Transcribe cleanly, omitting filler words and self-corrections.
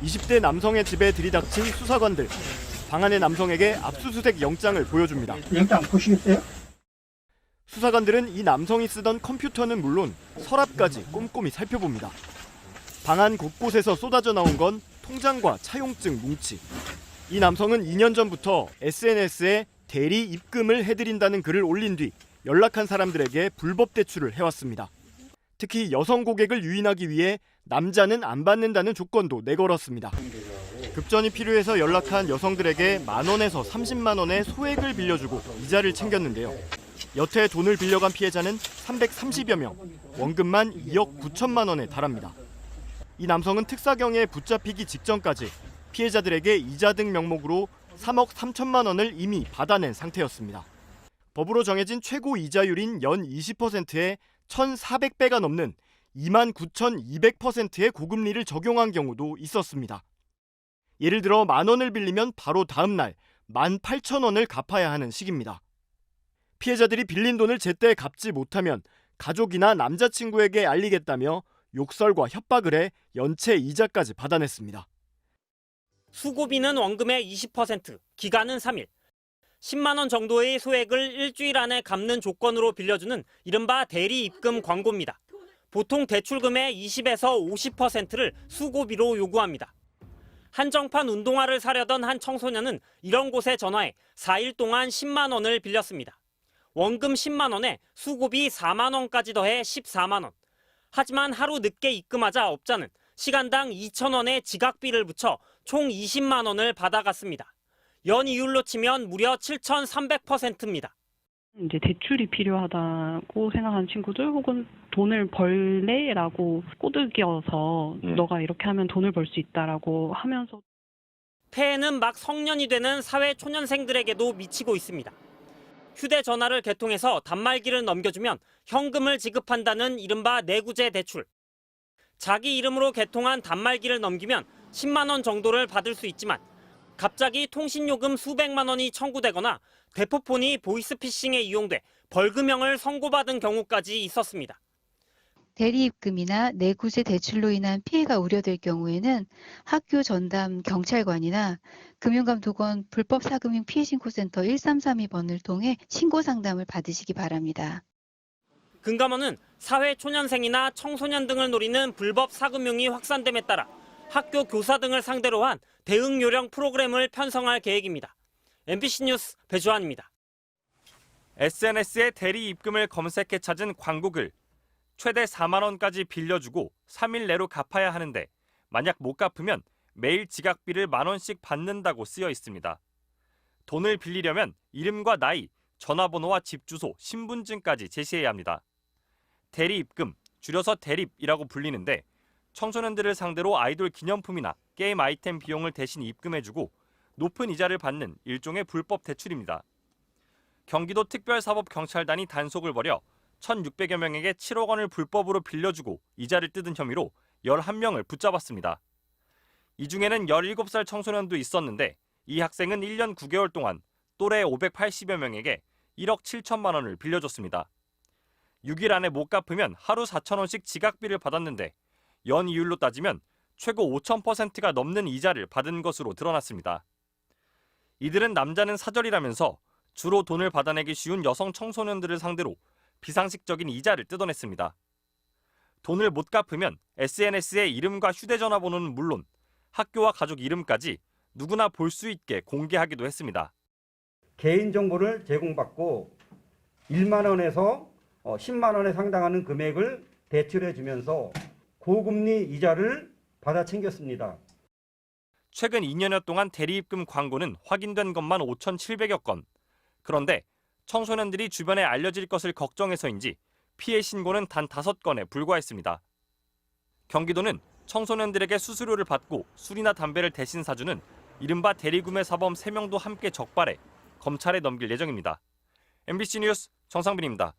20대 남성의 집에 들이닥친 수사관들. 방 안의 남성에게 압수수색 영장을 보여줍니다. 영장 보시겠어요? 수사관들은 이 남성이 쓰던 컴퓨터는 물론 서랍까지 꼼꼼히 살펴봅니다. 방 안 곳곳에서 쏟아져 나온 건 통장과 차용증 뭉치. 이 남성은 2년 전부터 SNS에 대리 입금을 해드린다는 글을 올린 뒤 연락한 사람들에게 불법 대출을 해왔습니다. 특히 여성 고객을 유인하기 위해 남자는 안 받는다는 조건도 내걸었습니다. 급전이 필요해서 연락한 여성들에게 10,000원에서 30만 원의 소액을 빌려주고 이자를 챙겼는데요. 여태 돈을 빌려간 피해자는 330여 명, 원금만 2억 9천만 원에 달합니다. 이 남성은 특사경에 붙잡히기 직전까지 피해자들에게 이자 등 명목으로 3억 3천만 원을 이미 받아낸 상태였습니다. 법으로 정해진 최고 이자율인 연 20%에 1,400배가 넘는 29,200%의 고금리를 적용한 경우도 있었습니다. 예를 들어 10,000원을 빌리면 바로 다음 날 18,000원을 갚아야 하는 식입니다. 피해자들이 빌린 돈을 제때 갚지 못하면 가족이나 남자친구에게 알리겠다며 욕설과 협박을 해 연체 이자까지 받아냈습니다. 수고비는 원금의 20%, 기간은 3일. 10만 원 정도의 소액을 일주일 안에 갚는 조건으로 빌려주는 이른바 대리 입금 광고입니다. 보통 대출금의 20에서 50%를 수고비로 요구합니다. 한정판 운동화를 사려던 한 청소년은 이런 곳에 전화해 4일 동안 10만 원을 빌렸습니다. 원금 10만 원에 수고비 4만 원까지 더해 14만 원. 하지만 하루 늦게 입금하자 업자는 시간당 2,000원의 지각비를 붙여 총 20만 원을 받아갔습니다. 연 이율로 치면 무려 7,300%입니다. 이제 대출이 필요하다고 생각하는 친구들 혹은 돈을 벌래라고 꼬드겨서 너가 이렇게 하면 돈을 벌 수 있다라고 하면서 폐해는 막 성년이 되는 사회 초년생들에게도 미치고 있습니다. 휴대전화를 개통해서 단말기를 넘겨주면 현금을 지급한다는 이른바 내구재 대출. 자기 이름으로 개통한 단말기를 넘기면 10만 원 정도를 받을 수 있지만 갑자기 통신요금 수백만 원이 청구되거나 대포폰이 보이스피싱에 이용돼 벌금형을 선고받은 경우까지 있었습니다. 대리입금이나 내구재 대출로 인한 피해가 우려될 경우에는 학교 전담 경찰관이나 금융감독원 불법사금융 피해신고센터 1332번을 통해 신고상담을 받으시기 바랍니다. 금감원은 사회 초년생이나 청소년 등을 노리는 불법 사금융이 확산됨에 따라 학교 교사 등을 상대로 한 대응 요령 프로그램을 편성할 계획입니다. MBC 뉴스 배주환입니다. SNS에 대리 입금을 검색해 찾은 광고글. 최대 4만 원까지 빌려주고 3일 내로 갚아야 하는데 만약 못 갚으면 매일 지각비를 10,000원씩 받는다고 쓰여 있습니다. 돈을 빌리려면 이름과 나이, 전화번호와 집 주소, 신분증까지 제시해야 합니다. 대리 입금, 줄여서 대립이라고 불리는데 청소년들을 상대로 아이돌 기념품이나 게임 아이템 비용을 대신 입금해주고 높은 이자를 받는 일종의 불법 대출입니다. 경기도 특별사법경찰단이 단속을 벌여 1,600여 명에게 7억 원을 불법으로 빌려주고 이자를 뜯은 혐의로 11명을 붙잡았습니다. 이 중에는 17살 청소년도 있었는데 이 학생은 1년 9개월 동안 또래 580여 명에게 1억 7천만 원을 빌려줬습니다. 6일 안에 못 갚으면 하루 4,000원씩 지각비를 받았는데 연 이율로 따지면 최고 5,000%가 넘는 이자를 받은 것으로 드러났습니다. 이들은 남자는 사절이라면서 주로 돈을 받아내기 쉬운 여성 청소년들을 상대로 비상식적인 이자를 뜯어냈습니다. 돈을 못 갚으면 SNS에 이름과 휴대전화 번호는 물론 학교와 가족 이름까지 누구나 볼 수 있게 공개하기도 했습니다. 개인정보를 제공받고 1만 원에서 10만 원에 상당하는 금액을 대출해 주면서 고금리 이자를 받아 챙겼습니다. 최근 2년여 동안 대리입금 광고는 확인된 것만 5,700여 건. 그런데 청소년들이 주변에 알려질 것을 걱정해서인지 피해 신고는 단 5건에 불과했습니다. 경기도는 청소년들에게 수수료를 받고 술이나 담배를 대신 사주는 이른바 대리구매 사범 3명도 함께 적발해 검찰에 넘길 예정입니다. MBC 뉴스 정상빈입니다.